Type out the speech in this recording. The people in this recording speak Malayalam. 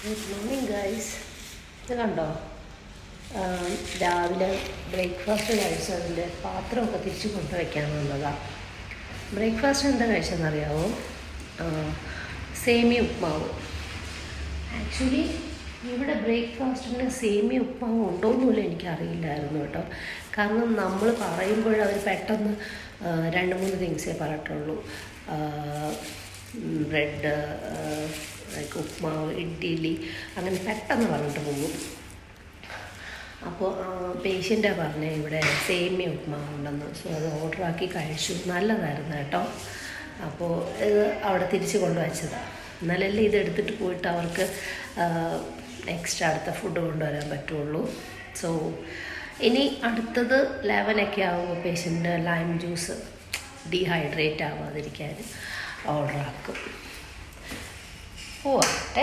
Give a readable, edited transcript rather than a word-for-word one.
Good morning guys. ഇത് കണ്ടോ, രാവിലെ ബ്രേക്ക്ഫാസ്റ്റ് കഴിച്ചതിൻ്റെ പാത്രമൊക്കെ തിരിച്ച് കൊണ്ടുവയ്ക്കാമെന്നുള്ളതാണ്. ബ്രേക്ക്ഫാസ്റ്റ് എന്താ കഴിച്ചതെന്നറിയാമോ? സേമിയ ഉപ്മാവ്. ആക്ച്വലി ഇവിടെ ബ്രേക്ക്ഫാസ്റ്റിന് സേമിയ ഉപ്മാവ് ഉണ്ടോയെന്നില്ല, എനിക്കറിയില്ലായിരുന്നു കേട്ടോ. കാരണം നമ്മൾ പറയുമ്പോൾ അവർ പെട്ടെന്ന് 2-3 തിങ്സേ പറഞ്ഞിട്ടുള്ളൂ. ബ്രെഡ്, ഉപ്മാവ്, ഇഡ്ഡലി, അങ്ങനെ പെട്ടെന്ന് പറഞ്ഞിട്ട് പോകും. അപ്പോൾ പേഷ്യൻ്റാണ് പറഞ്ഞത് ഇവിടെ സേമിയ ഉപ്മാവ് ഉണ്ടെന്ന്. സോ അത് ഓർഡറാക്കി കഴിച്ചു. നല്ലതായിരുന്നു കേട്ടോ. അപ്പോൾ ഇത് അവിടെ തിരിച്ച് കൊണ്ടുവച്ചതാണ്. എന്നാലല്ലേ ഇത് എടുത്തിട്ട് പോയിട്ട് അവർക്ക് എക്സ്ട്രാ അടുത്ത ഫുഡ് കൊണ്ടുവരാൻ പറ്റുള്ളൂ. സോ ഇനി അടുത്തത് 11 ആകുമ്പോൾ പേഷ്യൻ്റ് ലൈം ജ്യൂസ് ഡീഹൈഡ്രേറ്റ് ആവാതിരിക്കാൻ ഓർഡറാക്കും. പോവാം.